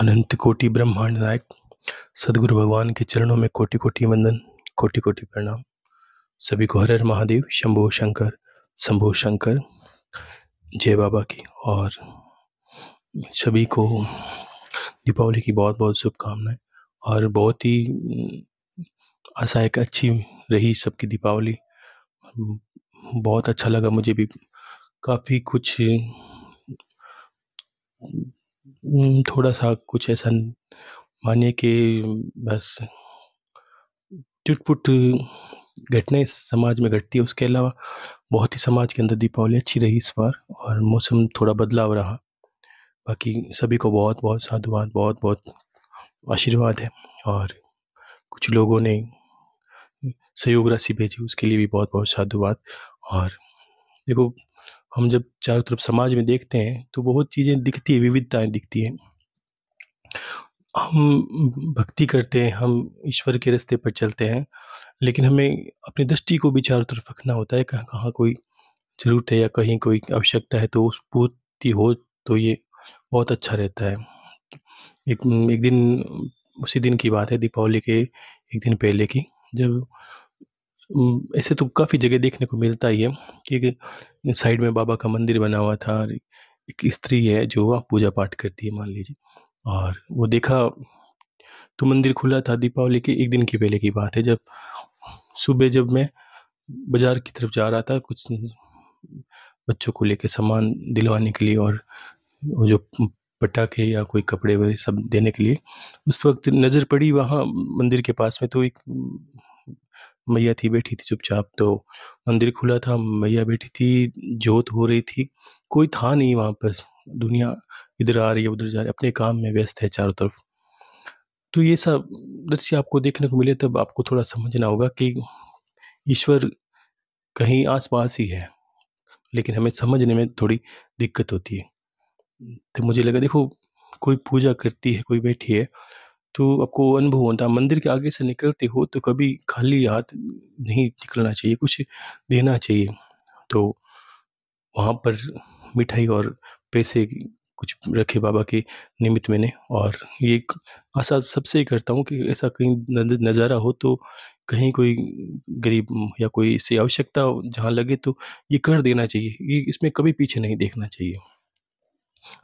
अनंत कोटि ब्रह्मांड नायक सदगुरु भगवान के चरणों में कोटि कोटि वंदन, कोटि कोटि प्रणाम। सभी को हर हर महादेव, शंभो शंकर, जय बाबा की। और सभी को दीपावली की बहुत बहुत शुभकामनाएं। और बहुत ही आशा है कि अच्छी रही सबकी दीपावली। बहुत अच्छा लगा मुझे भी। काफ़ी कुछ थोड़ा सा कुछ ऐसा मानिए कि बस चुटपुट घटनाएं समाज में घटती है, उसके अलावा बहुत ही समाज के अंदर दीपावली अच्छी रही इस बार। और मौसम थोड़ा बदलाव रहा। बाकी सभी को बहुत बहुत साधुवाद, बहुत बहुत आशीर्वाद है। और कुछ लोगों ने सहयोग राशि भेजी, उसके लिए भी बहुत बहुत साधुवाद। और देखो, हम जब चारों तरफ समाज में देखते हैं तो बहुत चीज़ें दिखती है, विविधताएं दिखती हैं। हम भक्ति करते हैं, हम ईश्वर के रास्ते पर चलते हैं, लेकिन हमें अपनी दृष्टि को भी चारों तरफ रखना होता है। कहाँ कहाँ कोई ज़रूरत है या कहीं कोई आवश्यकता है तो उस पूर्ति हो तो ये बहुत अच्छा रहता है। एक दिन, उसी दिन की बात है, दीपावली के एक दिन पहले की, जब ऐसे तो काफ़ी जगह देखने को मिलता ही है कि एक साइड में बाबा का मंदिर बना हुआ था और एक स्त्री है जो वह पूजा पाठ करती है, मान लीजिए। और वो देखा तो मंदिर खुला था। दीपावली के एक दिन की पहले की बात है, जब सुबह जब मैं बाजार की तरफ जा रहा था कुछ बच्चों को लेके सामान दिलवाने के लिए, और वो जो पटाखे या कोई कपड़े वगैरह सब देने के लिए, उस वक्त नज़र पड़ी वहाँ मंदिर के पास में। तो एक मैया थी, बैठी थी चुपचाप। तो मंदिर खुला था, मैया बैठी थी, जोत हो रही थी, कोई था नहीं वहाँ पर। दुनिया इधर आ रही है, उधर जा रही है, अपने काम में व्यस्त है चारों तरफ। तो ये सब दृश्य आपको देखने को मिले तब आपको थोड़ा समझना होगा कि ईश्वर कहीं आस-पास ही है, लेकिन हमें समझने में थोड़ी दिक्कत होती है। तो मुझे लगा, देखो, कोई पूजा करती है, कोई बैठी है, तो आपको अनुभव होता है। मंदिर के आगे से निकलते हो तो कभी खाली हाथ नहीं निकलना चाहिए, कुछ देना चाहिए। तो वहाँ पर मिठाई और पैसे कुछ रखे बाबा के निमित्त मैंने। और ये एक आशा सबसे ही करता हूँ कि ऐसा कहीं नज़ारा हो तो कहीं कोई गरीब या कोई ऐसी आवश्यकता जहाँ लगे तो ये कर देना चाहिए। ये इसमें कभी पीछे नहीं देखना चाहिए,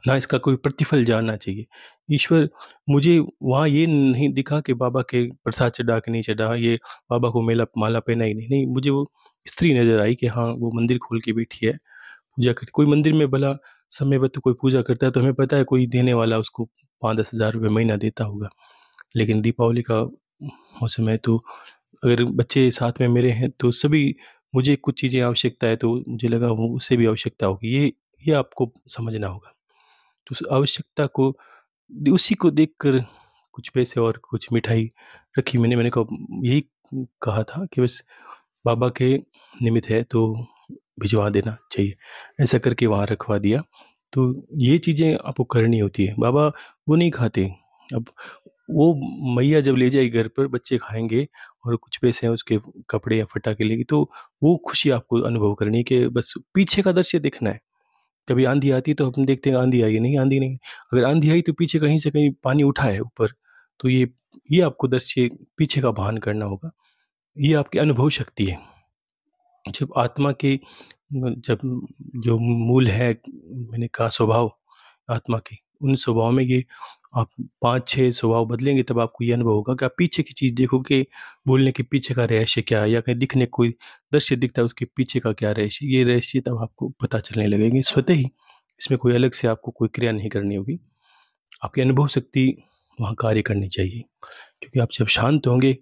ना इसका कोई प्रतिफल जानना चाहिए। ईश्वर मुझे वहाँ ये नहीं दिखा कि बाबा के प्रसाद चढ़ा के नहीं चढ़ा, ये बाबा को मेला माला पहनाई नहीं, नहीं, मुझे वो स्त्री नज़र आई कि हाँ, वो मंदिर खोल के बैठी है, पूजा करती। कोई मंदिर में भला समयबद्ध कोई पूजा करता है तो हमें पता है कोई देने वाला उसको 5-10 हज़ार रुपये महीना देता होगा। लेकिन दीपावली का मौसम है तो अगर बच्चे साथ में मेरे हैं तो सभी, मुझे कुछ चीज़ें आवश्यकता है तो मुझे लगा वो उससे भी आवश्यकता होगी। ये आपको समझना होगा। तो उस आवश्यकता को, उसी को देखकर कुछ पैसे और कुछ मिठाई रखी मैंने कहा, यही कहा था कि बस बाबा के निमित्त है तो भिजवा देना चाहिए। ऐसा करके वहाँ रखवा दिया। तो ये चीज़ें आपको करनी होती है। बाबा वो नहीं खाते। अब वो मैया जब ले जाएगी घर पर, बच्चे खाएँगे और कुछ पैसे हैं उसके कपड़े या पटाखे लेगी, तो वो खुशी आपको अनुभव करनी है कि बस पीछे का दृश्य देखना है। कभी आँधी आती है तो हम देखते हैं आँधी आई है, नहीं आँधी नहीं। अगर आँधी आई तो पीछे कहीं से कहीं पानी उठा है ऊपर। तो ये आपको दृश्य पीछे का भान करना होगा। ये आपकी अनुभव शक्ति है। जब आत्मा के जब जो मूल है, मैंने कहा स्वभाव आत्मा के, उन स्वभाव में ये आप 5-6 स्वभाव बदलेंगे तब आपको ये अनुभव होगा कि आप पीछे की चीज़ देखोगे, बोलने के पीछे का रहस्य क्या है, या कहीं दिखने कोई दृश्य दिखता है उसके पीछे का क्या रहस्य, ये रहस्य तब आपको पता चलने लगेंगे स्वतः ही। इसमें कोई अलग से आपको कोई क्रिया नहीं करनी होगी। आपकी अनुभव शक्ति वहाँ कार्य करनी चाहिए, क्योंकि आप जब शांत होंगे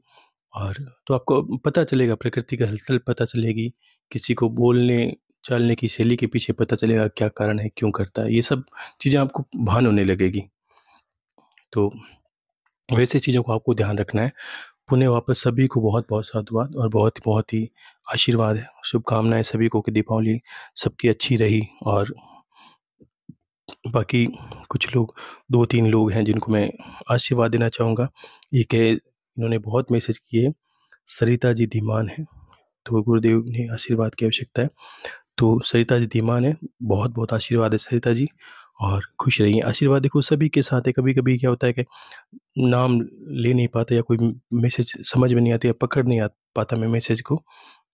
और तो आपको पता चलेगा, प्रकृति का हलचल पता चलेगी, किसी को बोलने चालने की शैली के पीछे पता चलेगा क्या कारण है, क्यों करता है, ये सब चीज़ें आपको भान होने लगेगी। तो वैसे चीज़ों को आपको ध्यान रखना है। पुनः वापस सभी को बहुत बहुत साधुवाद और बहुत बहुत ही आशीर्वाद है, शुभकामनाएं सभी को कि दीपावली सबकी अच्छी रही। और बाकी कुछ लोग, 2-3 लोग हैं जिनको मैं आशीर्वाद देना चाहूँगा। एक है, इन्होंने बहुत मैसेज किए, सरिता जी धीमान है, तो गुरुदेव ने आशीर्वाद की आवश्यकता है। तो सरिता जी धीमान है, बहुत बहुत आशीर्वाद है सरिता जी। और खुश रहिए। आशीर्वाद देखो सभी के साथ है, कभी-कभी क्या होता है कि नाम ले नहीं पाता या कोई मैसेज समझ में नहीं आती या पकड़ नहीं आ पाता मैं मैसेज को।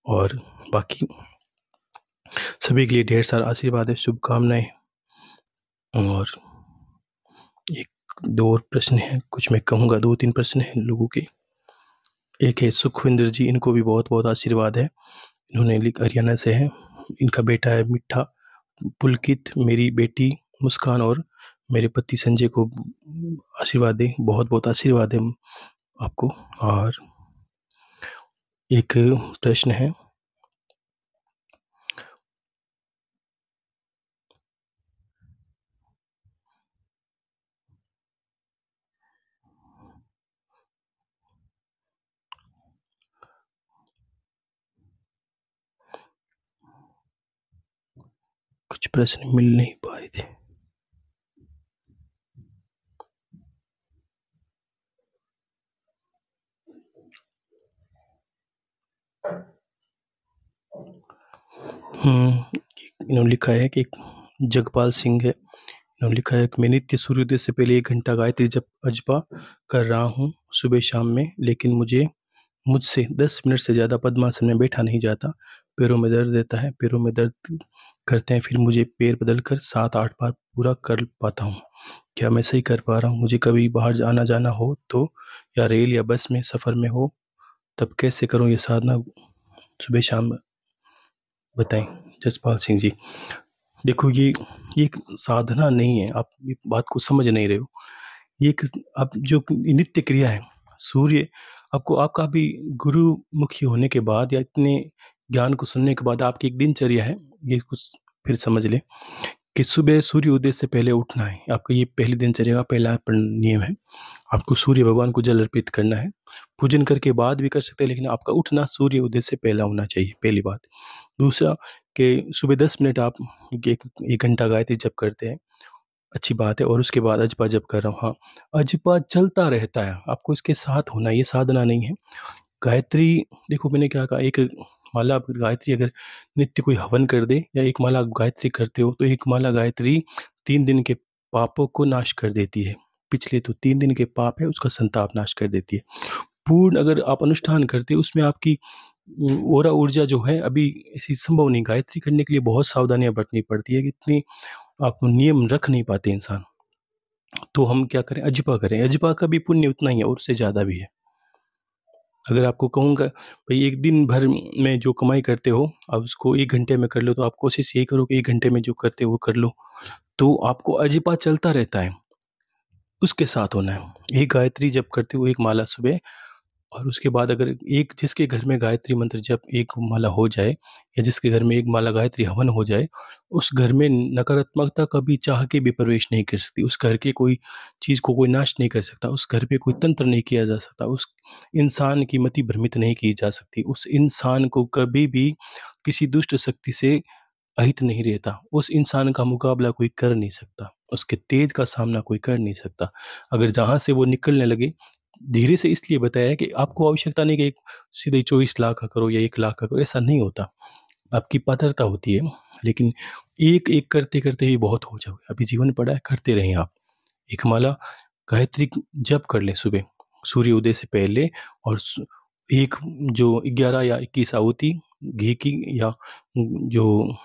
और बाकी सभी के लिए ढेर सारा आशीर्वाद है, शुभकामनाएँ। और एक 2 और प्रश्न हैं, कुछ मैं कहूँगा, 2-3 प्रश्न हैं लोगों के। एक है सुखविंदर जी, इनको भी बहुत-बहुत आशीर्वाद है। इन्होंने हरियाणा से हैं। इनका बेटा है मिठा, पुलकित, मेरी बेटी मुस्कान और मेरे पति संजय को आशीर्वाद दें। बहुत-बहुत आशीर्वाद है आपको। और एक प्रश्न है, कुछ प्रश्न मिल नहीं पा रहे थे। इन्होंने लिखा है कि जगपाल सिंह है। इन्होंने लिखा है कि मैं नित्य सूर्योदय से पहले 1 घंटा गायत्री जप अजपा कर रहा हूँ सुबह शाम में, लेकिन मुझसे 10 मिनट से ज़्यादा पद्मासन में बैठा नहीं जाता। पैरों में दर्द रहता है, पैरों में दर्द करते हैं, फिर मुझे पैर बदलकर 7-8 बार पूरा कर पाता हूँ। क्या मैं सही कर पा रहा हूँ? मुझे कभी बाहर आना-जाना हो तो, या रेल या बस में सफ़र में हो, तब कैसे करूँ ये साधना सुबह-शाम? बताएँ। जसपाल सिंह जी। देखो ये एक साधना नहीं है, आप ये बात को समझ नहीं रहे हो। ये एक आप जो नित्य क्रिया है, सूर्य आपको आपका भी गुरुमुखी होने के बाद या इतने ज्ञान को सुनने के बाद आपकी एक दिनचर्या है, ये कुछ फिर समझ लें कि सुबह सूर्य उदय से पहले उठना है। आपका ये पहली दिनचर्या का पहला नियम है। आपको सूर्य भगवान को जल अर्पित करना है। पूजन करके बाद भी कर सकते हैं, लेकिन आपका उठना सूर्य उदय से पहला होना चाहिए, पहली बात। दूसरा कि सुबह 10 मिनट आप 1 घंटा गायत्री जप करते हैं, अच्छी बात है। और उसके बाद अजपा जप कर रहा हूँ। हाँ, अजपा चलता रहता है, आपको इसके साथ होना है, ये साधना नहीं है। गायत्री देखो मैंने क्या कहा, एक माला गायत्री अगर नित्य कोई हवन कर दे या एक माला आप गायत्री करते हो, तो एक माला गायत्री 3 दिन के पापों को नाश कर देती है। पिछले तो 3 दिन के पाप है, उसका संताप नाश कर देती है। पूर्ण अगर आप अनुष्ठान करते हो, उसमें आपकी ओरा ऊर्जा जो है अभी ऐसी संभव नहीं। गायत्री करने के लिए बहुत सावधानियाँ बरतनी पड़ती है कि इतनी आप नियम रख नहीं पाते इंसान। तो हम क्या करें, अजपा करें। अजपा का भी पुण्य उतना ही है और उससे ज़्यादा भी है। अगर आपको कहूँगा भई 1 दिन भर में जो कमाई करते हो, आप उसको 1 घंटे में कर लो, तो आप कोशिश यही करो कि 1 घंटे में जो करते हो वो कर लो। तो आपको अजपा चलता रहता है, उसके साथ होना है। एक गायत्री जप करते हो, एक माला सुबह, और उसके बाद अगर एक जिसके घर में गायत्री मंत्र जप एक माला हो जाए या जिसके घर में एक माला गायत्री हवन हो जाए, उस घर में नकारात्मकता कभी चाह के भी प्रवेश नहीं कर सकती। उस घर के कोई चीज़ को कोई नाश नहीं कर सकता। उस घर पे कोई तंत्र नहीं किया जा सकता। उस इंसान की मति भ्रमित नहीं की जा सकती। उस इंसान को कभी भी किसी दुष्ट शक्ति से अहित नहीं रहता। उस इंसान का मुकाबला कोई कर नहीं सकता। उसके तेज का सामना कोई कर नहीं सकता। अगर जहाँ से वो निकलने लगे, धीरे से इसलिए बताया है कि आपको आवश्यकता नहीं कि एक सीधे 24 लाख का करो या 1 लाख का करो, ऐसा नहीं होता। आपकी पात्रता होती है, लेकिन एक-एक करते-करते ही बहुत हो जाओगे। अभी जीवन पड़ा है, करते रहें आप। एक माला गायत्री जप कर लें सुबह, सूर्य उदय से पहले। और एक जो 11 या 21 आहुति घी की, या जो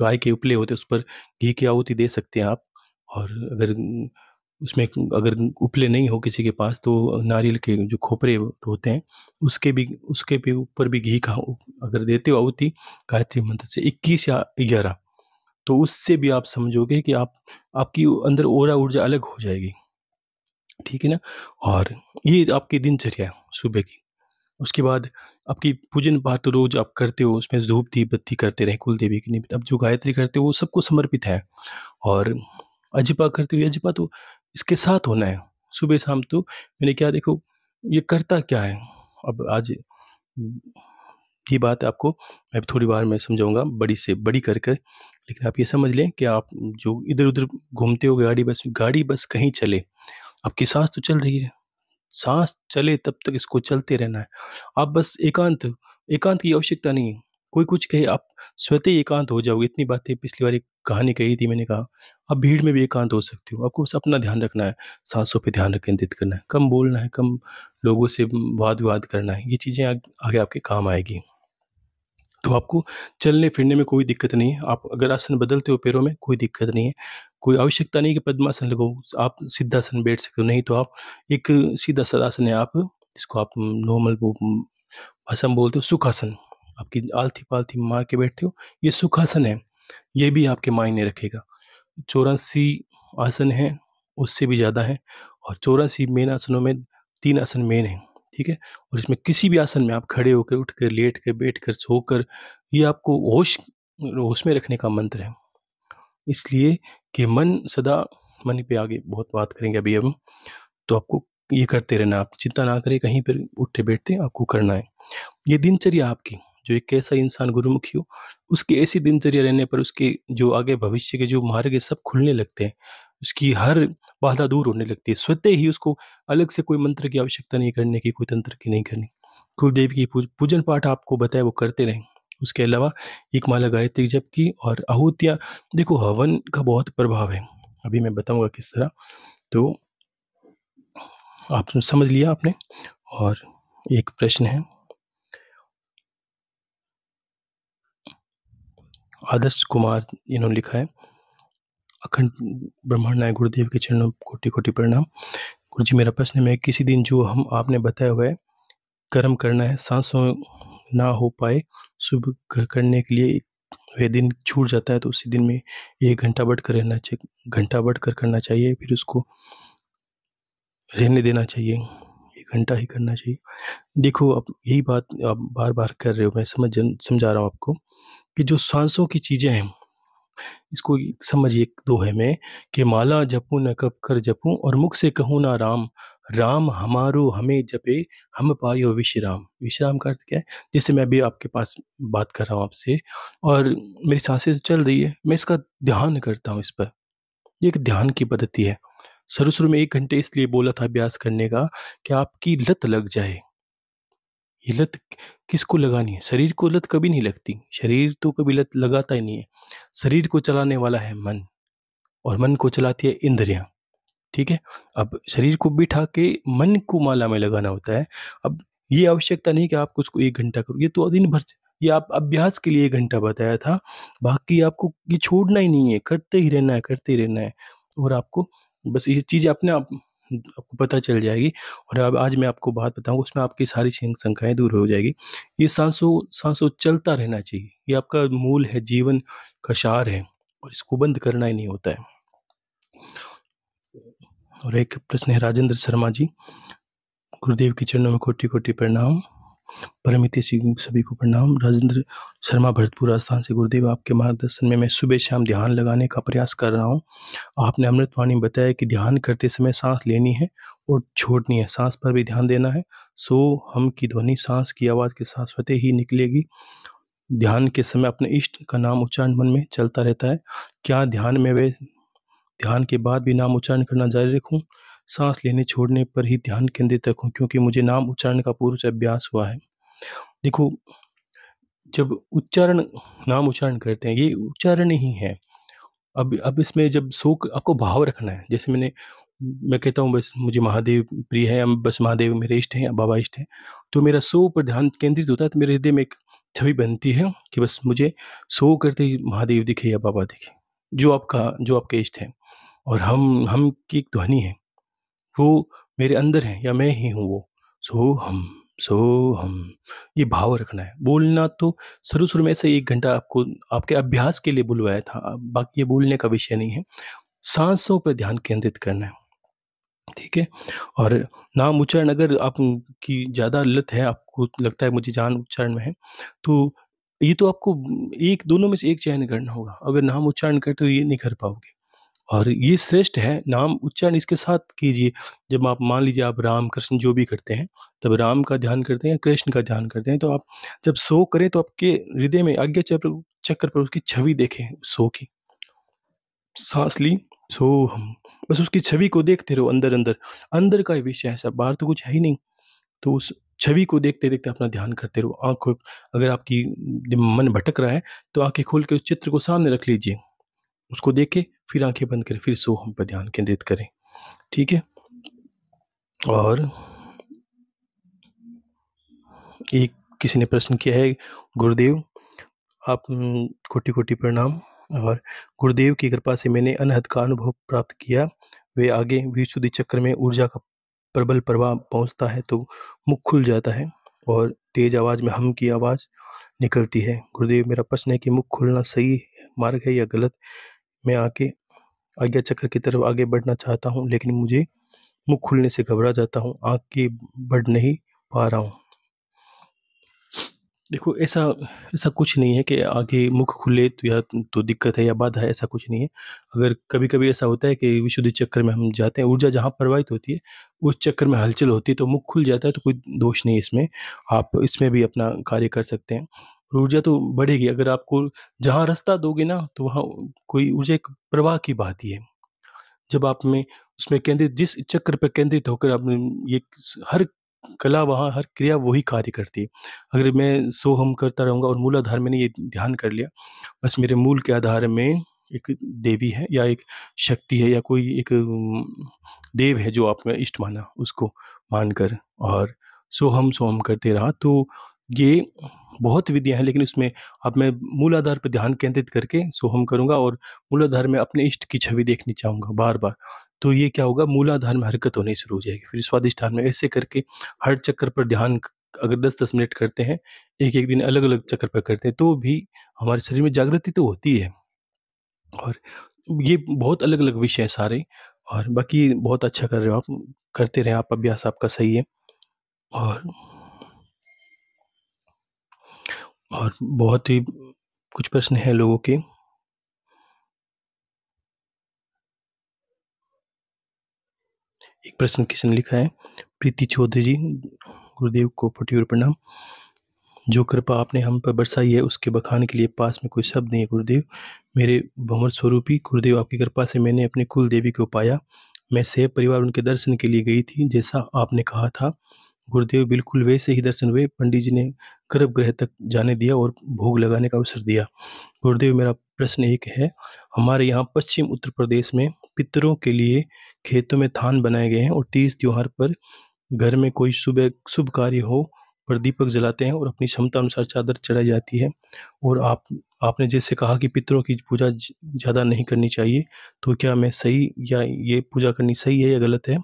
गाय के उपले होते हैं उस पर घी की आहुति दे सकते हैं आप। और अगर उसमें अगर उपले नहीं हो किसी के पास, तो नारियल के जो खोपरे होते हैं उसके भी ऊपर भी घी का अगर देते हो आहुति गायत्री मंत्र से 21 या 11, तो उससे भी आप समझोगे कि आपकी अंदर ओरा ऊर्जा अलग हो जाएगी। ठीक है ना? और ये आपकी दिनचर्या है सुबह की। उसके बाद आपकी पूजन पाठ तो रोज़ आप करते हो, उसमें धूप दीप बत्ती करते रहें कुल देवी की निमित्त। अब जो गायत्री करते हो वो सबको समर्पित है। और अजपा करते हो, अजपा तो इसके साथ होना है, सुबह-शाम। तो मैंने क्या देखो, ये करता क्या है? अब आज की बात आपको मैं थोड़ी बार में समझाऊँगा बड़ी से बड़ी कर कर। लेकिन आप ये समझ लें कि आप जो इधर-उधर घूमते हो गाड़ी बस कहीं चले, आपकी साँस तो चल रही है। साँस चले तब तक इसको चलते रहना है। आप बस एकांत एकांत की आवश्यकता नहीं है। कोई कुछ कहे आप स्वतः ही एकांत हो जाओगे। इतनी बातें पिछली बार एक कहानी कही थी मैंने कहा, आप भीड़ में भी एकांत हो सकते हो। आपको बस अपना ध्यान रखना है, साँसों पे ध्यान केंद्रित करना है, कम बोलना है, कम लोगों से वाद-विवाद करना है। ये चीज़ें आगे आपके काम आएगी। तो आपको चलने-फिरने में कोई दिक्कत नहीं है। आप अगर आसन बदलते हो पैरों में, कोई दिक्कत नहीं है। कोई आवश्यकता नहीं है कि पद्मासन लगो, आप सिद्धासन बैठ सकते हो। नहीं तो आप एक सीधा सदासन है आप, जिसको आप नॉर्मल वो भाषा में बोलते हो सुखासन। आपकी आलती-पालती मार के बैठते हो, ये सुखासन है। ये भी आपके मायने रखेगा। 84 आसन हैं, उससे भी ज़्यादा हैं और 84 मेन आसनों में 3 आसन मेन हैं, ठीक है? और इसमें किसी भी आसन में आप खड़े होकर, उठकर, लेटकर, बैठकर, सोकर, ये आपको होश में रखने का मंत्र है। इसलिए कि मन सदा मन पे आगे बहुत बात करेंगे अभी हम, तो आपको ये करते रहना, आप चिंता ना करें कहीं पर उठते-बैठते आपको करना है। ये दिनचर्या आपकी, जो एक ऐसा इंसान गुरुमुखी हो, उसकी ऐसी दिनचर्या रहने पर उसके जो आगे भविष्य के जो मार्ग है सब खुलने लगते हैं। उसकी हर बाधा दूर होने लगती है। स्वतः ही उसको अलग से कोई मंत्र की आवश्यकता नहीं करने की, कोई तंत्र की नहीं करनी। कुलदेव की पूजन पाठ आपको बताया वो करते रहें। उसके अलावा एक माला गायत्री जप की और आहुतियाँ, देखो हवन का बहुत प्रभाव है। अभी मैं बताऊँगा किस तरह। तो आप समझ लिया आपने। और एक प्रश्न है, आदर्श कुमार इन्होंने लिखा है, अखंड ब्रह्मांड नायक गुरुदेव के चरणों कोटि-कोटि प्रणाम। गुरुजी मेरा प्रश्न है, मैं किसी दिन जो हम आपने बताया हुआ है कर्म करना है, साँसों ना हो पाए शुभ करने के लिए वह दिन छूट जाता है तो उसी दिन में 1 घंटा बढ़कर घंटा बढ़कर करना चाहिए, फिर उसको रहने देना चाहिए, 1 घंटा ही करना चाहिए। देखो अब यही बात आप बार-बार कर रहे हो, मैं समझा रहा हूँ आपको कि जो साँसों की चीज़ें हैं, इसको समझिए दोहे में कि माला जपूँ न कब कर जपूँ और मुख से कहूँ ना राम, राम हमारो हमें जपे हम पायो विश्राम। विश्राम का अर्थ क्या है? जैसे मैं अभी आपके पास बात कर रहा हूँ आपसे और मेरी साँसें तो चल रही है, मैं इसका ध्यान करता हूँ इस पर। ये एक ध्यान की पद्धति है। शुरू-शुरू में 1 घंटे इसलिए बोला था अभ्यास करने का कि आपकी लत लग जाए। ये लत किसको लगानी है? शरीर को लत कभी नहीं लगती। शरीर तो कभी लत लगाता ही नहीं है। शरीर को चलाने वाला है मन और मन को चलाती है इंद्रियाँ, ठीक है? अब शरीर को बिठा के मन को माला में लगाना होता है। अब ये आवश्यकता नहीं कि आपको उसको 1 घंटा करो, ये तो दिन भर ये आप अभ्यास के लिए 1 घंटा बताया था। बाकी आपको ये छोड़ना ही नहीं है, करते ही रहना है, करते ही रहना है और आपको बस ये चीज़ें अपने आप आपको पता चल जाएगी और अब आज मैं आपको बात बताऊँगा उसमें आपकी सारी शंकाएँ दूर हो जाएगी। ये साँसों चलता रहना चाहिए। ये आपका मूल है, जीवन का सार है और इसको बंद करना ही नहीं होता है। और एक प्रश्न है राजेंद्र शर्मा जी, गुरुदेव के चरणों में कोटि-कोटि प्रणाम। परमित सभी को प्रणाम। राजेंद्र शर्मा भरतपुर राजस्थान से, गुरुदेव आपके मार्गदर्शन में मैं सुबह-शाम ध्यान लगाने का प्रयास कर रहा हूँ। आपने अमृतवाणी में बताया कि ध्यान करते समय साँस लेनी है और छोड़नी है, साँस पर भी ध्यान देना है। सो हम की ध्वनि साँस की आवाज़ के साथ स्वतः ही निकलेगी। ध्यान के समय अपने इष्ट का नाम उच्चारण मन में चलता रहता है। क्या ध्यान के बाद भी नाम उच्चारण करना जारी रखूँ? साँस लेने छोड़ने पर ही ध्यान केंद्रित रखूँ क्योंकि मुझे नाम उच्चारण का पूर्व से अभ्यास हुआ है। देखो, जब नाम उच्चारण करते हैं, ये उच्चारण ही है। अब इसमें जब आपको भाव रखना है। जैसे मैं कहता हूँ बस मुझे महादेव प्रिय है, बस महादेव मेरे इष्ट हैं, बाबा इष्ट हैं। तो मेरा सो पर ध्यान केंद्रित होता है, तो मेरे हृदय में एक छवि बनती है कि बस मुझे सो करते ही महादेव दिखे या बाबा दिखे, जो आपके इष्ट हैं। और हम की एक ध्वनि है, वो मेरे अंदर है या मैं ही हूँ वो। सोहम, सोहम, ये भाव रखना है। बोलना तो शुरू-शुरू में ऐसे 1 घंटा आपको आपके अभ्यास के लिए बुलवाया था, बाकी ये बोलने का विषय नहीं है। साँसों पे ध्यान केंद्रित करना है, ठीक है? और नाम उच्चारण अगर आप की ज़्यादा लत है, आपको लगता है मुझे जान उच्चारण में है, तो ये तो आपको एक दोनों में से एक चयन करना होगा। अगर नाम उच्चारण करते हो ये नहीं कर पाओगे। और ये श्रेष्ठ है, नाम उच्चारण इसके साथ कीजिए। जब आप मान लीजिए आप राम, कृष्ण जो भी करते हैं, तब राम का ध्यान करते हैं या कृष्ण का ध्यान करते हैं, तो आप जब सो करें तो आपके हृदय में आज्ञा चक्र चक्र पर उसकी छवि देखें सो की। साँस ली, सो हम, बस उसकी छवि को देखते रहो अंदर-अंदर। अंदर का ही विषय है सब, बाहर तो कुछ है ही नहीं। तो छवि को देखते-देखते अपना ध्यान करते रहो। आँखों अगर आपकी मन भटक रहा है, तो आँखें खोल के उस चित्र को सामने रख लीजिए। उसको देखें, फिर आँखें बंद करें, फिर सोहम पर ध्यान केंद्रित करें। ठीक है? और एक किसी ने प्रश्न किया है, गुरुदेव आप कोटि-कोटि प्रणाम। और गुरुदेव की कृपा से मैंने अनहद का अनुभव प्राप्त किया। वे आगे विशुद्धि चक्र में ऊर्जा का प्रबल प्रवाह पहुँचता है तो मुख खुल जाता है और तेज आवाज़ में हम की आवाज़ निकलती है। गुरुदेव मेरा प्रश्न है कि मुख खुलना सही मार्ग है या गलत? मैं आगे आज्ञा चक्र की तरफ आगे बढ़ना चाहता हूँ, लेकिन मुझे मुख खुलने से घबरा जाता हूँ, आगे बढ़ नहीं पा रहा हूँ। देखो ऐसा ऐसा कुछ नहीं है कि आगे मुख खुले तो या तो दिक्कत है या बाधा है, ऐसा कुछ नहीं है। अगर कभी-कभी ऐसा होता है कि विशुद्धि चक्र में हम जाते हैं, ऊर्जा जहाँ प्रवाहित होती है, उस चक्कर में हलचल होती है तो मुख खुल जाता है, तो कोई दोष नहीं है इसमें। आप इसमें भी अपना कार्य कर सकते हैं। ऊर्जा तो बढ़ेगी, अगर आपको जहाँ रास्ता दोगे ना, तो वहाँ कोई ऊर्जा एक प्रवाह की बहती है। जब आप में उसमें केंद्रित जिस चक्र पे केंद्रित होकर आप ये हर कला वहाँ हर क्रिया वही कार्य करती है। अगर मैं सोहम करता रहूँगा और मूलाधार मैंने ये ध्यान कर लिया, बस मेरे मूल के आधार में एक देवी है या एक शक्ति है या कोई एक देव है जो आपने इष्ट माना, उसको मानकर और सोहम, सोहम करते रहा, तो ये बहुत विधियाँ हैं, लेकिन उसमें अब मैं मूलाधार पे ध्यान केंद्रित करके सोहम करूँगा और मूलाधार में अपने इष्ट की छवि देखनी चाहूँगा बार-बार। तो ये क्या होगा, मूलाधार में हरकत होनी शुरू हो जाएगी। फिर स्वादिष्ठान में ऐसे करके हर चक्र पर ध्यान अगर 10-10 मिनट करते हैं, एक-एक दिन अलग-अलग चक्र पर करते हैं, तो भी हमारे शरीर में जागृति तो होती है। और ये बहुत अलग-अलग विषय हैं सारे, और बाकी बहुत अच्छा कर रहे हो आप, करते रहें आप, अभ्यास आपका सही है। और बहुत ही कुछ प्रश्न हैं लोगों के। एक प्रश्न किसी ने लिखा है, प्रीति चौधरी जी, गुरुदेव को कोटि प्रणाम। जो कृपा आपने हम पर बरसाई है उसके बखान के लिए पास में कोई शब्द नहीं है गुरुदेव। मेरे भंवर स्वरूपी गुरुदेव, आपकी कृपा से मैंने अपनी कुल देवी को पाया। मैं सह परिवार उनके दर्शन के लिए गई थी, जैसा आपने कहा था। गुरुदेव बिल्कुल वैसे ही दर्शन हुए। पंडित जी ने गर्भगृह तक जाने दिया और भोग लगाने का अवसर दिया। गुरुदेव मेरा प्रश्न एक है, हमारे यहाँ पश्चिम उत्तर प्रदेश में पितरों के लिए खेतों में थान बनाए गए हैं और तीज त्योहार पर घर में कोई शुभ कार्य हो पर दीपक जलाते हैं और अपनी क्षमता अनुसार चादर चढ़ाई जाती है। और आपने जैसे कहा कि पितरों की पूजा ज़्यादा नहीं करनी चाहिए, तो क्या मैं सही या ये पूजा करनी सही है या गलत है?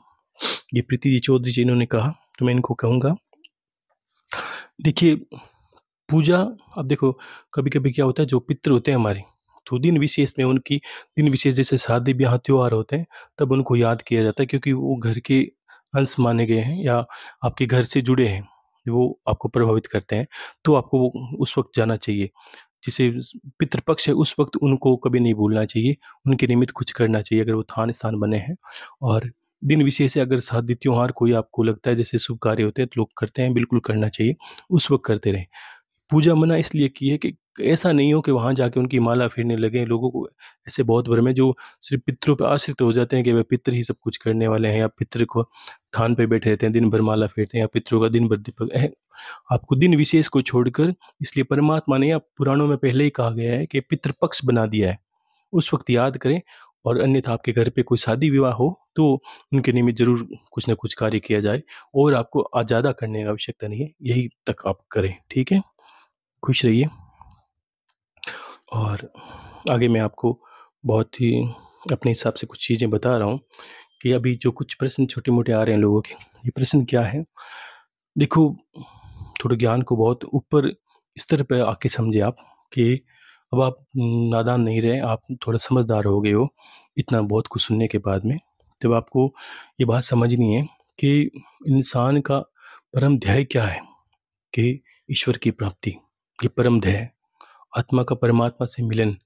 ये प्रीति जी चौधरी जी इन्होंने कहा, तो मैं इनको कहूँगा, देखिए पूजा, अब देखो कभी-कभी क्या होता है, जो पितृ होते हैं हमारे, तो दिन विशेष में उनकी दिन विशेष जैसे शादी ब्याह त्योहार होते हैं, तब उनको याद किया जाता है, क्योंकि वो घर के अंश माने गए हैं या आपके घर से जुड़े हैं, वो आपको प्रभावित करते हैं, तो आपको वो उस वक़्त जाना चाहिए। जिसे पितृपक्ष है उस वक़्त उनको कभी नहीं भूलना चाहिए, उनके निमित्त कुछ करना चाहिए अगर वो थान स्थान बने हैं। और दिन विशेष है, अगर शादी त्योहार कोई आपको लगता है जैसे शुभ कार्य होते हैं तो लोग करते हैं, बिल्कुल करना चाहिए, उस वक़्त करते रहें। पूजा मना इसलिए की है कि ऐसा नहीं हो कि वहाँ जाके उनकी माला फेरने लगें। लोगों को ऐसे बहुत भ्रम है जो सिर्फ़ पितरों पे आश्रित हो जाते हैं कि वे पितृ ही सब कुछ करने वाले हैं, या पितृ को थान पे बैठे रहते हैं, दिन भर माला फेरते हैं, या पितरों का दिन भर दीपक आपको दिन विशेष को छोड़कर, इसलिए परमात्मा ने या पुराणों में पहले ही कहा गया है कि पितृपक्ष बना दिया है। उस वक़्त याद करें, और अन्यथा आपके घर पे कोई शादी विवाह हो तो उनके निमित्त ज़रूर कुछ न कुछ कार्य किया जाए, और आपको ज़्यादा करने की आवश्यकता नहीं है, यही तक आप करें, ठीक है? खुश रहिए। और आगे मैं आपको बहुत ही अपने हिसाब से कुछ चीज़ें बता रहा हूँ कि अभी जो कुछ प्रश्न छोटे-मोटे आ रहे हैं लोगों के, ये प्रश्न क्या है? देखो, थोड़ा ज्ञान को बहुत ऊपर स्तर पे आके समझे आप, कि अब आप नादान नहीं रहे, आप थोड़ा समझदार हो गए हो, इतना बहुत कुछ सुनने के बाद में। जब आपको ये बात समझनी है कि इंसान का परम ध्येय क्या है, कि ईश्वर की प्राप्ति, ये परम ध्येय है। आत्मा का परमात्मा से मिलन,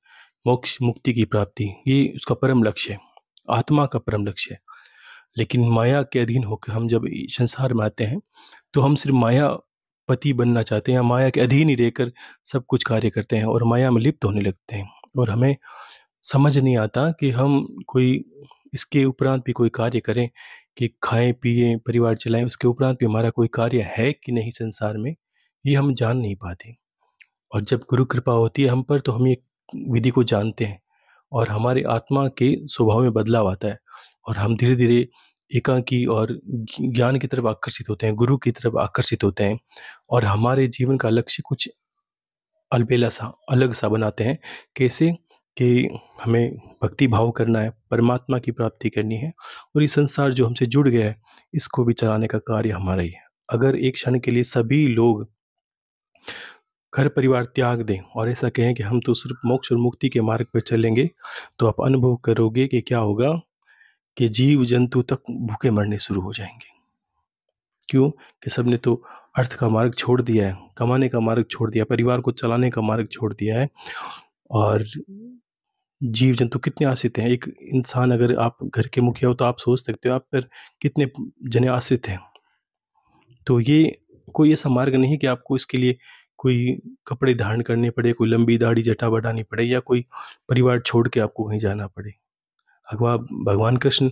मोक्ष मुक्ति की प्राप्ति, ये उसका परम लक्ष्य है, आत्मा का परम लक्ष्य है। लेकिन माया के अधीन होकर हम जब इस संसार में आते हैं, तो हम सिर्फ मायापति बनना चाहते हैं, या माया के अधीन ही रहकर सब कुछ कार्य करते हैं और माया में लिप्त होने लगते हैं, और हमें समझ नहीं आता कि हम कोई इसके उपरांत भी कोई कार्य करें कि खाएँ-पिएँ, परिवार चलाएँ, उसके उपरांत भी हमारा कोई कार्य है कि नहीं संसार में, ये हम जान नहीं पाते। और जब गुरु कृपा होती है हम पर तो हम ये विधि को जानते हैं और हमारे आत्मा के स्वभाव में बदलाव आता है और हम धीरे-धीरे एकांकी और ज्ञान की तरफ आकर्षित होते हैं, गुरु की तरफ आकर्षित होते हैं और हमारे जीवन का लक्ष्य कुछ अलबेला-सा, अलग-सा बनाते हैं। कैसे? कि हमें भक्ति भाव करना है, परमात्मा की प्राप्ति करनी है और ये संसार जो हमसे जुड़ गया है, इसको भी चलाने का कार्य हमारा ही है। अगर एक क्षण के लिए सभी लोग घर परिवार त्याग दें और ऐसा कहें कि हम तो सिर्फ मोक्ष और मुक्ति के मार्ग पर चलेंगे, तो आप अनुभव करोगे कि क्या होगा कि जीव-जंतु तक भूखे मरने शुरू हो जाएँगे। क्यों? कि सबने तो अर्थ का मार्ग छोड़ दिया है, कमाने का मार्ग छोड़ दिया, परिवार को चलाने का मार्ग छोड़ दिया है और जीव-जंतु कितने आश्रित हैं। एक इंसान अगर आप घर के मुखिया हो तो आप सोच सकते हो आप पर कितने जने आश्रित हैं। तो ये कोई ऐसा मार्ग नहीं है कि आपको इसके लिए कोई कपड़े धारण करने पड़े, कोई लंबी दाढ़ी जटा बढ़ानी पड़े या कोई परिवार छोड़ के आपको कहीं जाना पड़े। भगवान कृष्ण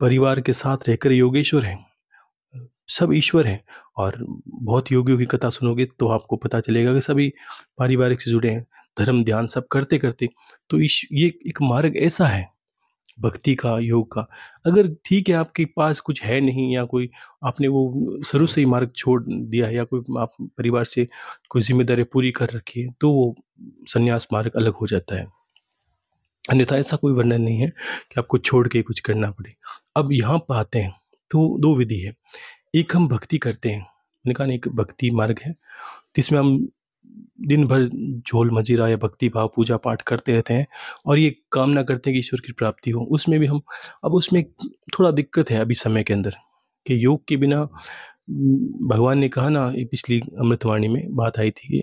परिवार के साथ रहकर योगेश्वर हैं। सब ईश्वर हैं और बहुत योगियों की कथा सुनोगे तो आपको पता चलेगा कि सभी पारिवारिक से जुड़े हैं, धर्म ध्यान सब करते-करते तो ये एक मार्ग ऐसा है भक्ति का, योग का। अगर ठीक है आपके पास कुछ है नहीं या कोई आपने वो शुरू से ही मार्ग छोड़ दिया है या कोई आप परिवार से कोई ज़िम्मेदारी पूरी कर रखी है, तो वो संन्यास मार्ग अलग हो जाता है। अन्यथा ऐसा कोई वर्णन नहीं है कि आपको छोड़ के कुछ करना पड़े। अब यहाँ पे आते हैं, तो 2 विधि है। एक हम भक्ति करते हैं, मैंने कहा ना एक भक्ति मार्ग है, जिसमें हम दिन भर झोल मजीरा या भक्ति भाव पूजा पाठ करते रहते हैं और ये कामना करते हैं कि ईश्वर की प्राप्ति हो। उसमें भी हम अब उसमें थोड़ा दिक्कत है अभी समय के अंदर कि योग के बिना भगवान ने कहा ना ये पिछली अमृतवाणी में बात आई थी कि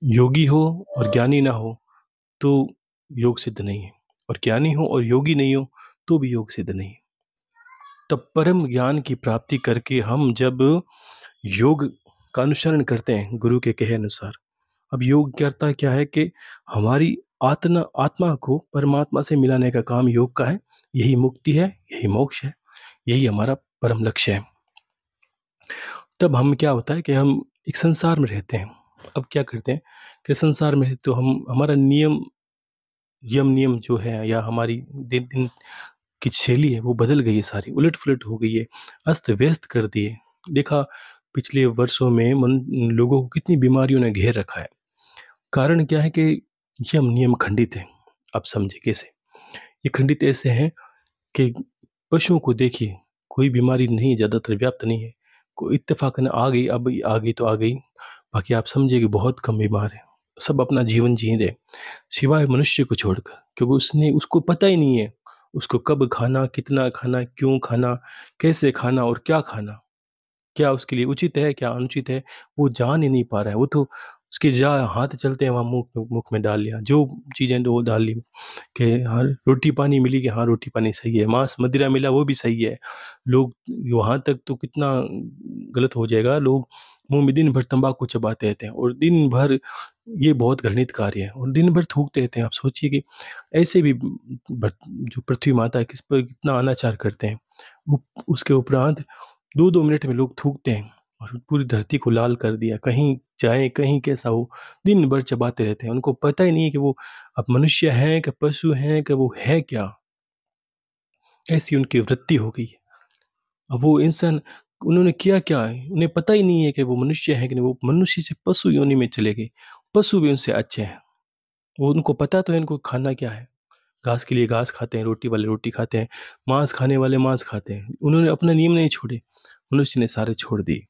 योगी हो और ज्ञानी ना हो तो योग सिद्ध नहीं है और ज्ञानी हो और योगी नहीं हो तो भी योग सिद्ध नहीं है। तब परम ज्ञान की प्राप्ति करके हम जब योग का अनुसरण करते हैं गुरु के कहे अनुसार, अब योग करता क्या है कि हमारी आत्मा को परमात्मा से मिलाने का काम योग का है। यही मुक्ति है, यही मोक्ष है, यही हमारा परम लक्ष्य है। तब हम क्या होता है कि हम एक संसार में रहते हैं। अब क्या करते हैं कि संसार में तो हम हमारा नियम जो है या हमारी दिन दिन की शैली है वो बदल गई है, सारी उलट-पुलट हो गई है, अस्त-व्यस्त कर दी है। देखा पिछले वर्षों में लोगों को कितनी बीमारियों ने घेर रखा है। कारण क्या है कि नियम खंडित हैं। आप समझे कैसे? ये खंडित ऐसे हैं कि पशुओं को देखिए, कोई बीमारी नहीं ज़्यादातर व्याप्त नहीं है। कोई इत्तेफ़ाक़न आ गई, अब आ गई तो आ गई, बाकी आप समझिए कि बहुत कम बीमार हैं। सब अपना जीवन जी रहे, सिवाय मनुष्य को छोड़कर, क्योंकि उसको पता ही नहीं है, उसको कब खाना, कितना खाना, क्यों खाना, कैसे खाना और क्या खाना? क्या उसके लिए उचित है, क्या अनुचित है, वो जान ही नहीं पा रहा है। वो तो उसके जहाँ हाथ चलते हैं वहाँ मुँह में डाल लिया, जो चीज़ें वो डाल ली कि हाँ, रोटी-पानी मिली कि हाँ, रोटी-पानी सही है, मांस-मदिरा मिला वो भी सही है। लोग वहाँ तक तो कितना गलत हो जाएगा, लोग मुँह में दिन भर तम्बाकू चबाते रहते हैं और दिन भर ये बहुत घृणित कार्य है और दिन भर थूकते रहते हैं। आप सोचिए कि ऐसे भी जो पृथ्वी माता है किस पर कितना अनाचार करते हैं। वो उसके उपरांत 2-2 मिनट में लोग थूकते हैं और पूरी धरती को लाल कर दिया। कहीं जाएँ, कहीं कैसा हो, दिन भर चबाते रहते हैं। उनको पता ही नहीं है कि वो अब मनुष्य हैं, कि पशु हैं, कि वो है क्या? ऐसी उनकी वृत्ति हो गई है। अब वो इंसान उन्होंने किया क्या है? उन्हें पता ही नहीं है कि वो मनुष्य हैं कि नहीं, वो मनुष्य से पशु योनि में चले गए। पशु भी उनसे अच्छे हैं। वो उनको पता तो है इनको खाना क्या है। घास के लिए घास खाते हैं, रोटी वाले रोटी खाते हैं, मांस खाने वाले मांस खाते हैं। उन्होंने अपने नियम नहीं छोड़े, मनुष्य ने सारे छोड़ दिए।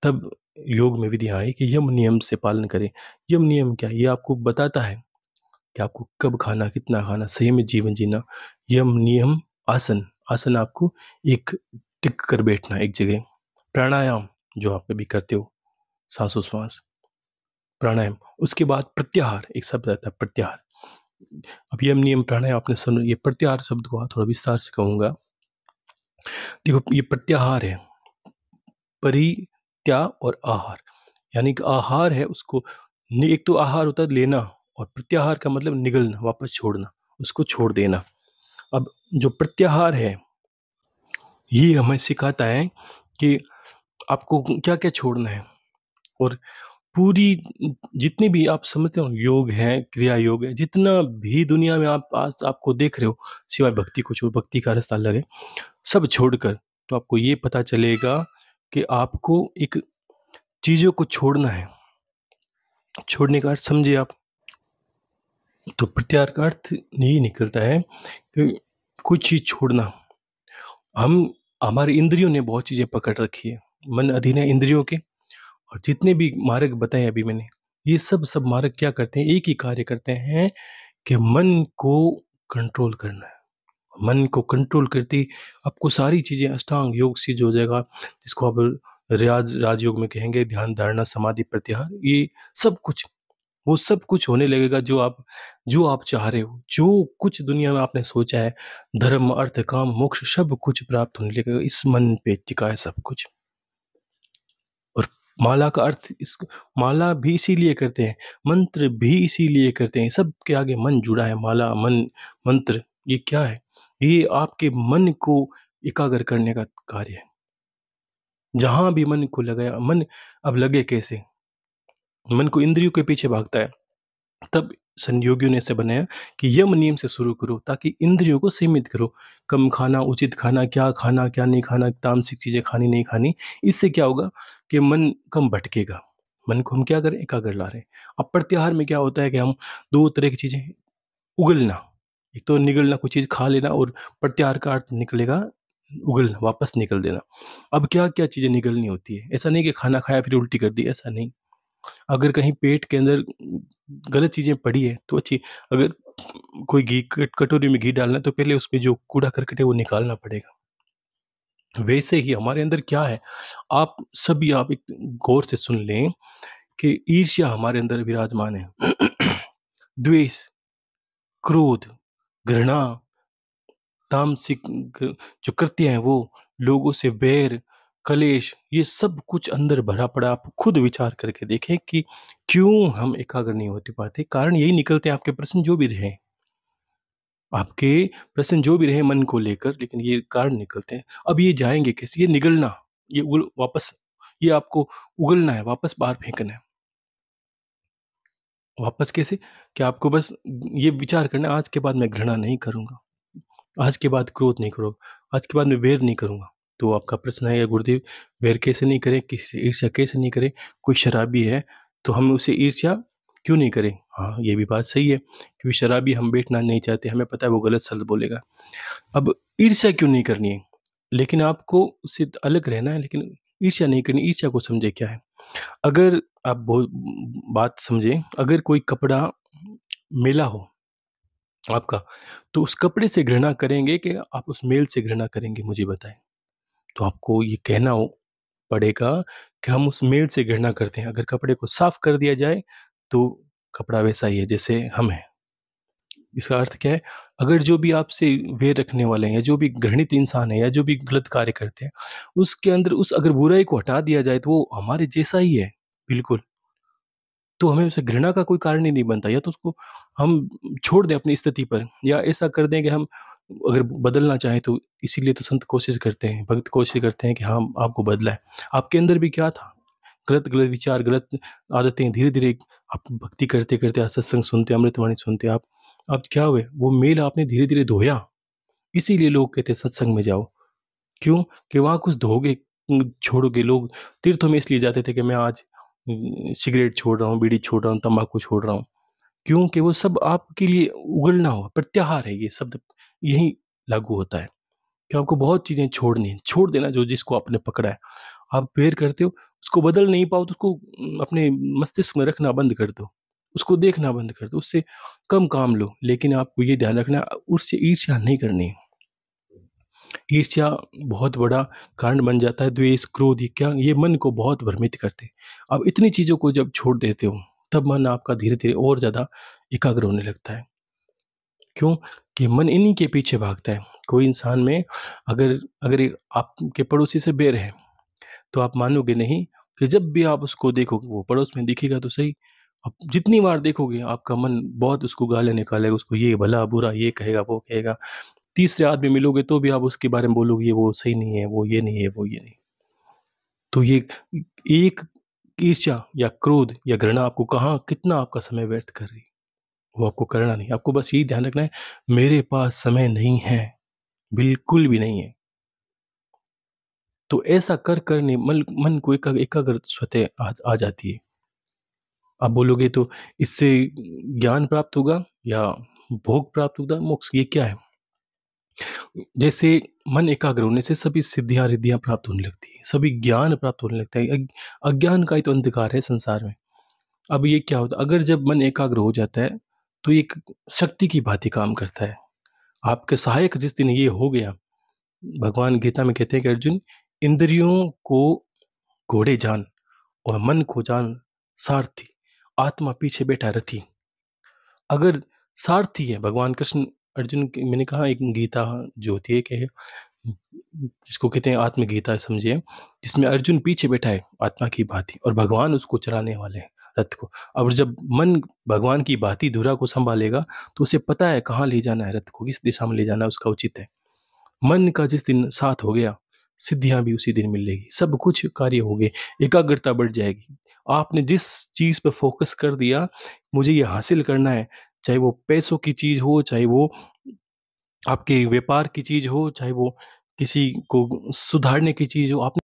तब योग में विधियाँ आई कि यम नियम से पालन करें। यम नियम क्या है? ये आपको बताता है कि आपको कब खाना, कितना खाना, संयमित जीवन जीना। यम, नियम, आसन। आसन आपको एक टिक कर बैठना एक जगह। प्राणायाम जो आप कभी करते हो, श्वासोच्छ्वास, प्राणायाम। उसके बाद प्रत्याहार, एक शब्द आता है प्रत्याहार। अब यम, नियम, प्राणायाम आपने सुना, ये प्रत्याहार शब्द को थोड़ा विस्तार से कहूँगा। देखो ये प्रत्याहार है, परित्याग और आहार। यानी कि आहार है उसको एक तो आहार होता है लेना और प्रत्याहार का मतलब निगलना, वापस छोड़ना, उसको छोड़ देना। अब जो प्रत्याहार है, ये हमें सिखाता है कि आपको क्या-क्या छोड़ना है। और पूरी जितनी भी आप समझते हो योग है, क्रिया योग है, जितना भी दुनिया में आप आज आपको देख रहे हो, सिवाय भक्ति को छोड़, भक्ति का रास्ता अलग है, सब छोड़कर तो आपको ये पता चलेगा कि आपको एक चीज़ों को छोड़ना है। छोड़ने का अर्थ समझिए आप। तो प्रत्याहार का अर्थ यही निकलता है कि कुछ चीज़ छोड़ना। हम हमारी इंद्रियों ने बहुत चीज़ें पकड़ रखी है। मन अधीन है इंद्रियों के, और जितने भी मार्ग बताए अभी मैंने, ये सब मार्ग क्या करते हैं? एक ही कार्य करते हैं कि मन को कंट्रोल करना है। मन को कंट्रोल करते ही आपको सारी चीज़ें अष्टांग योग सिद्ध हो जाएगा, जिसको आप राजयोग में कहेंगे ध्यान, धारणा, समाधि, प्रत्याहार। ये सब कुछ, वो सब कुछ होने लगेगा जो आप चाह रहे हो, जो कुछ दुनिया में आपने सोचा है, धर्म, अर्थ, काम, मोक्ष, सब कुछ प्राप्त होने लगेगा। इस मन पे टिका है सब कुछ। और माला का अर्थ, इस माला भी इसीलिए करते हैं, मंत्र भी इसीलिए करते हैं, सबके आगे मन जुड़ा है। माला, मन, मंत्र, ये क्या है? ये आपके मन को एकाग्र करने का कार्य है। जहाँ भी मन को लगाया, मन अब लगे कैसे? मन को इंद्रियों के पीछे भागता है, तब संयोगियों ने इसे बनाया कि यम नियम से शुरू करो, ताकि इंद्रियों को सीमित करो। कम खाना, उचित खाना, क्या नहीं खाना, तामसिक चीज़ें खानी, नहीं खानी। इससे क्या होगा कि मन कम भटकेगा। मन को हम क्या करें? एकाग्र ला रहे हैं। अब प्रत्याहार में क्या होता है कि हम 2 तरह की चीज़ें, उगलना, एक तो निगलना, कोई चीज़ खा लेना, और प्रत्याहार का अर्थ निकलेगा उगलना, वापस निकल देना। अब क्या-क्या चीज़ें निगलनी होती है? ऐसा नहीं कि खाना खाया फिर उल्टी कर दी, ऐसा नहीं। अगर कहीं पेट के अंदर गलत चीज़ें पड़ी है तो अच्छी, अगर कोई घी, कटोरी में घी डालना है तो पहले उसमें जो कूड़ा-करकट है वो निकालना पड़ेगा। तो वैसे ही हमारे अंदर क्या है, आप एक गौर से सुन लें कि ईर्ष्या हमारे अंदर विराजमान है। द्वेष, क्रोध, घृणा, तामसिक जो कृत्य हैं वो, लोगों से बैर, कलेश, ये सब कुछ अंदर भरा पड़ा। आप खुद विचार करके देखें कि क्यों हम एकाग्र नहीं होते पाते? कारण यही निकलते हैं, आपके प्रश्न जो भी रहे, आपके प्रश्न जो भी रहे मन को लेकर, लेकिन ये कारण निकलते हैं। अब ये जाएँगे कैसे? ये निगलना, ये उगल वापस, ये आपको उगलना है, वापस बाहर फेंकना है। वापस कैसे? कि आपको बस ये विचार करना है, आज के बाद मैं घृणा नहीं करूँगा। आज के बाद क्रोध नहीं करूँगा, आज के बाद मैं वैर नहीं करूँगा। तो आपका प्रश्न है, गुरुदेव वैर कैसे नहीं करें? किसी से ईर्ष्या कैसे नहीं करें? कोई शराबी है, तो हम उससे ईर्ष्या क्यों नहीं करें? हाँ, ये भी बात सही है, क्योंकि शराबी हम बैठना नहीं चाहते, हमें पता है वो गलत शब्द बोलेगा। अब ईर्ष्या क्यों नहीं करनी है? लेकिन आपको उससे अलग रहना है, लेकिन ईर्ष्या नहीं करनी। ईर्ष्या को समझे क्या है? अगर आप बात समझें, अगर कोई कपड़ा मैला हो आपका, तो उस कपड़े से घृणा करेंगे कि आप उस मेल से घृणा करेंगे, मुझे बताएँ? तो आपको ये कहना हो पड़ेगा कि हम उस मेल से घृणा करते हैं। अगर कपड़े को साफ कर दिया जाए, तो कपड़ा वैसा ही है जैसे हम हैं। इसका अर्थ क्या है? अगर जो भी आपसे वैर रखने वाले हैं, या जो भी घृणित इंसान है, या जो भी गलत कार्य करते हैं, उसके अंदर उस अगर बुराई को हटा दिया जाए, तो वो हमारे जैसा ही है, बिल्कुल। तो हमें उसे घृणा का कोई कारण ही नहीं बनता, या तो उसको हम छोड़ दें अपनी स्थिति पर, या ऐसा कर दें कि हम अगर बदलना चाहें तो, इसीलिए तो संत कोशिश करते हैं, भक्त कोशिश करते हैं कि हाँ, आपको बदला है। आपके अंदर भी क्या था? गलत-गलत विचार, गलत आदतें, धीरे-धीरे आप भक्ति करते-करते, आज सत्संग सुनते, अमृतवाणी सुनते आप क्या हुए? वो मेल आपने धीरे-धीरे धोया। इसीलिए लोग कहते हैं सत्संग में जाओ। क्यों? कि वहाँ कुछ धोगे, छोड़ोगे। लोग तीर्थों में इसलिए जाते थे कि मैं आज सिगरेट छोड़ रहा हूँ, बीड़ी छोड़ रहा हूँ, तम्बाकू छोड़ रहा हूँ। क्यों? कि वो सब आपके लिए उगलना हुआ, प्रत्याहार है ये शब्द, यही लागू होता है कि आपको बहुत चीज़ें छोड़नी है, छोड़ देना जो जिसको आपने पकड़ा है। आप बेर करते हो, उसको बदल नहीं पाओ तो उसको अपने मस्तिष्क में रखना बंद कर दो, उसको देखना बंद कर दो, उससे कम काम लो। लेकिन आपको ये ध्यान रखना, उससे ईर्ष्या नहीं करनी है। ईर्ष्या बहुत बड़ा कारण बन जाता है। द्वेष, क्रोध, ये क्या, ये मन को बहुत भ्रमित करते हैं। अब इतनी चीज़ों को जब छोड़ देते हो, तब मन आपका धीरे-धीरे और ज़्यादा एकाग्र होने लगता है। क्यों? कि मन इन्हीं के पीछे भागता है। कोई इंसान में अगर अगर एक आपके पड़ोसी से बैर है, तो आप मानोगे नहीं कि जब भी आप उसको देखोगे, वो पड़ोस में दिखेगा तो सही, आप जितनी बार देखोगे आपका मन बहुत उसको गालियाँ निकालेगा, उसको ये भला-बुरा ये कहेगा, वो कहेगा। तीसरे आदमी मिलोगे तो भी आप उसके बारे में बोलोगे, ये वो सही नहीं है, वो ये नहीं है, वो ये नहीं। तो ये एक ईर्ष्या या क्रोध या घृणा आपको कहाँ कितना आपका समय व्यर्थ कर रही है, वो आपको करना नहीं है। आपको बस यही ध्यान रखना है, मेरे पास समय नहीं है, बिल्कुल भी नहीं है। तो ऐसा कर नहीं मन मन को एकाग्रता आ जाती है। आप बोलोगे तो इससे ज्ञान प्राप्त होगा या भोग प्राप्त होगा, मोक्ष ये क्या है? जैसे मन एकाग्र होने से सभी सिद्धियाँ-रिद्धियाँ प्राप्त होने लगती हैं, सभी ज्ञान प्राप्त होने लगता है। अज्ञान का ही तो अंधकार है संसार में। अब ये क्या होता है, अगर जब मन एकाग्र हो जाता है, तो ये एक शक्ति की भाँति काम करता है। आपके सहायक जिस दिन ये हो गया, भगवान गीता में कहते हैं कि अर्जुन, इंद्रियों को घोड़े जान और मन को जान सारथी, आत्मा पीछे बैठा रथी। अगर सारथी है भगवान कृष्ण, अर्जुन की मैंने कहा एक गीता जो होती है कि जिसको कहते हैं आत्मगीता समझिए, जिसमें अर्जुन पीछे बैठा है आत्मा की भांति और भगवान उसको चलाने वाले हैं रथ को। अब जब मन भगवान की भांति धुरा को संभालेगा, तो उसे पता है कहाँ ले जाना है रथ को, किस दिशा में ले जाना है उसका उचित है। मन का जिस दिन साथ हो गया, सिद्धियाँ भी उसी दिन मिलेगी, सब कुछ कार्य हो गए, एकाग्रता बढ़ जाएगी। आपने जिस चीज़ पे फ़ोकस कर दिया, मुझे ये हासिल करना है, चाहे वो पैसों की चीज़ हो, चाहे वो आपके व्यापार की चीज़ हो, चाहे वो किसी को सुधारने की चीज़ हो, आपने